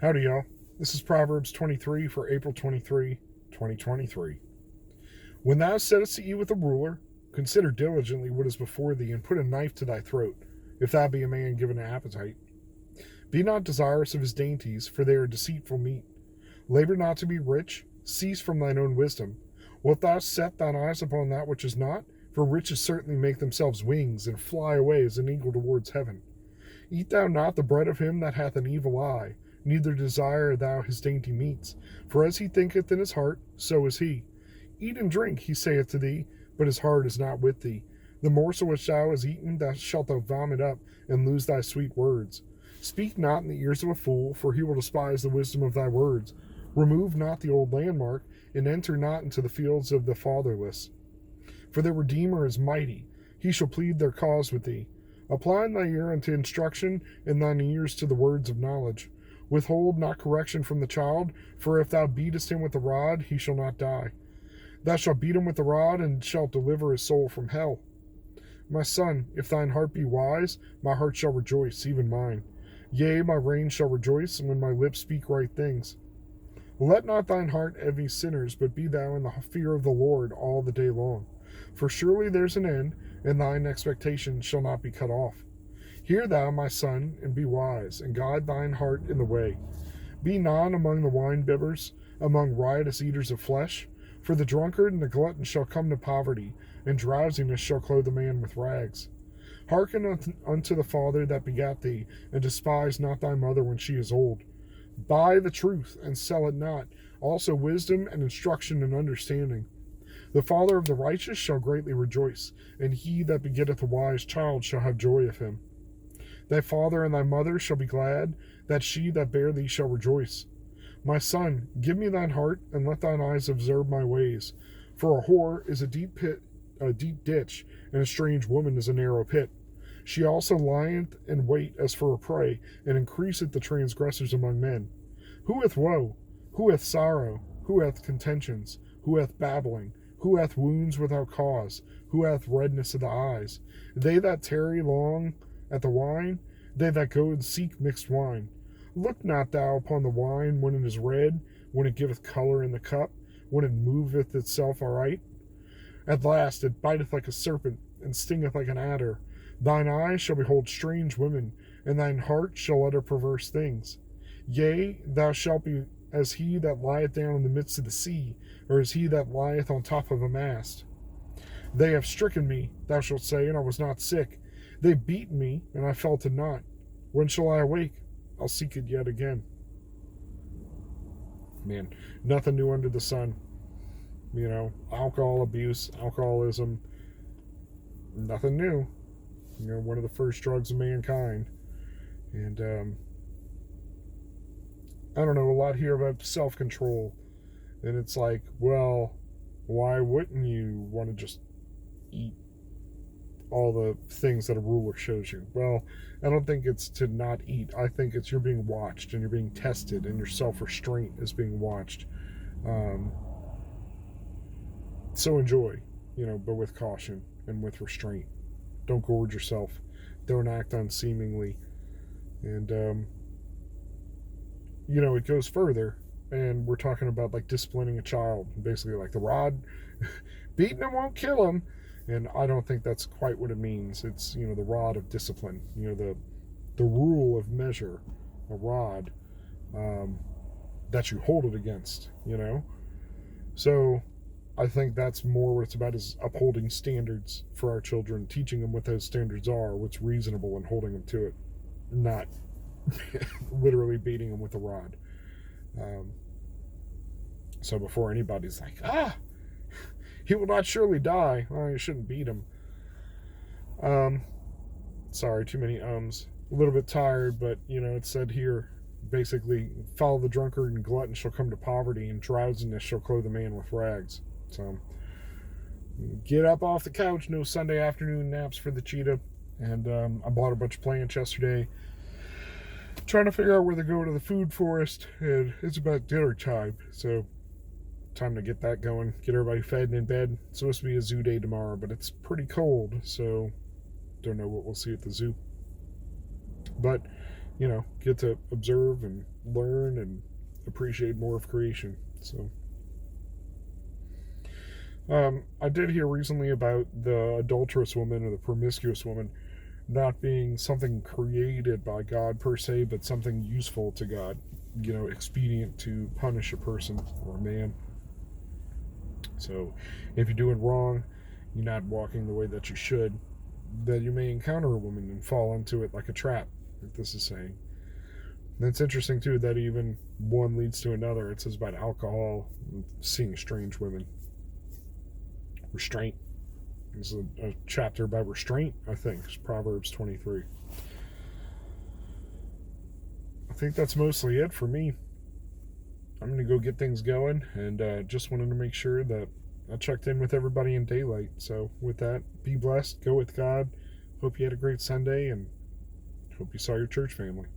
Howdy, y'all. This is Proverbs 23 for April 23, 2023. When thou sittest at eat with a ruler, consider diligently what is before thee, and put a knife to thy throat, if thou be a man given to appetite. Be not desirous of his dainties, for they are deceitful meat. Labor not to be rich, cease from thine own wisdom. Wilt thou set thine eyes upon that which is not? For riches certainly make themselves wings, and fly away as an eagle towards heaven. Eat thou not the bread of him that hath an evil eye, neither desire thou his dainty meats. For as he thinketh in his heart, so is he. Eat and drink, he saith to thee, but his heart is not with thee. The morsel which thou hast eaten, thou shalt thou vomit up, and lose thy sweet words. Speak not in the ears of a fool, for he will despise the wisdom of thy words. Remove not the old landmark, and enter not into the fields of the fatherless. For their Redeemer is mighty, he shall plead their cause with thee. Apply thy ear unto instruction, and thine ears to the words of knowledge. Withhold not correction from the child, for if thou beatest him with the rod, he shall not die. Thou shalt beat him with the rod, and shalt deliver his soul from hell. My son, if thine heart be wise, my heart shall rejoice, even mine. Yea, my reins shall rejoice, when my lips speak right things. Let not thine heart envy sinners, but be thou in the fear of the Lord all the day long. For surely there's an end, and thine expectation shall not be cut off. Hear thou, my son, and be wise, and guide thine heart in the way. Be not among the wine-bibbers, among riotous eaters of flesh. For the drunkard and the glutton shall come to poverty, and drowsiness shall clothe a man with rags. Hearken unto the father that begat thee, and despise not thy mother when she is old. Buy the truth, and sell it not, also wisdom and instruction and understanding. The father of the righteous shall greatly rejoice, and he that begetteth a wise child shall have joy of him. Thy father and thy mother shall be glad, that she that bare thee shall rejoice. My son, give me thine heart, and let thine eyes observe my ways. For a whore is a deep ditch, and a strange woman is a narrow pit. She also lieth in wait as for a prey, and increaseth the transgressors among men. Who hath woe? Who hath sorrow? Who hath contentions? Who hath babbling? Who hath wounds without cause? Who hath redness of the eyes? They that tarry long at the wine, they that go and seek mixed wine. Look not thou upon the wine when it is red, when it giveth color in the cup, when it moveth itself aright. At last it biteth like a serpent, and stingeth like an adder. Thine eyes shall behold strange women, and thine heart shall utter perverse things. Yea, thou shalt be as he that lieth down in the midst of the sea, or as he that lieth on top of a mast. They have stricken me, thou shalt say, and I was not sick. They beat me, and I felt it not. When shall I awake? I'll seek it yet again. Man, nothing new under the sun. You know, alcohol abuse, alcoholism, nothing new. You know, one of the first drugs of mankind. And, I don't know, a lot here about self-control. And it's like, well, why wouldn't you want to just eat all the things that a ruler shows you? Well, I don't think it's to not eat. I think it's you're being watched, and you're being tested, and your self-restraint is being watched. So enjoy, but with caution and with restraint. Don't gorge yourself. Don't act unseemingly. And, it goes further. And we're talking about, like, disciplining a child. Basically, like, the rod, beating him won't kill him. And I don't think that's quite what it means. It's, the rod of discipline. The rule of measure, a rod, that you hold it against, So I think that's more what it's about, is upholding standards for our children, teaching them what those standards are, what's reasonable, and holding them to it, not literally beating them with a rod. So before anybody's like, he will not surely die, well, you shouldn't beat him. Sorry, too many ums. A little bit tired, but, it said here, basically, follow the drunkard, and glutton shall come to poverty, and drowsiness shall clothe a man with rags. So, get up off the couch. No Sunday afternoon naps for the cheetah. And I bought a bunch of plants yesterday. Trying to figure out where to go to the food forest. And it's about dinner time. So, time to get that going. Get everybody fed and in bed. It's supposed to be a zoo day tomorrow, but it's pretty cold. So, don't know what we'll see at the zoo. But get to observe and learn and appreciate more of creation. So, I did hear recently about the adulterous woman or the promiscuous woman not being something created by God per se, but something useful to God, expedient to punish a person or a man. So, if you're doing wrong, you're not walking the way that you should, that you may encounter a woman and fall into it like a trap, like this is saying. And it's interesting, too, that even one leads to another. It says about alcohol and seeing strange women. Restraint. This is a chapter about restraint, I think. It's Proverbs 23. I think that's mostly it for me. I'm going to go get things going, and just wanted to make sure that I checked in with everybody in daylight. So with that, be blessed, go with God. Hope you had a great Sunday, and hope you saw your church family.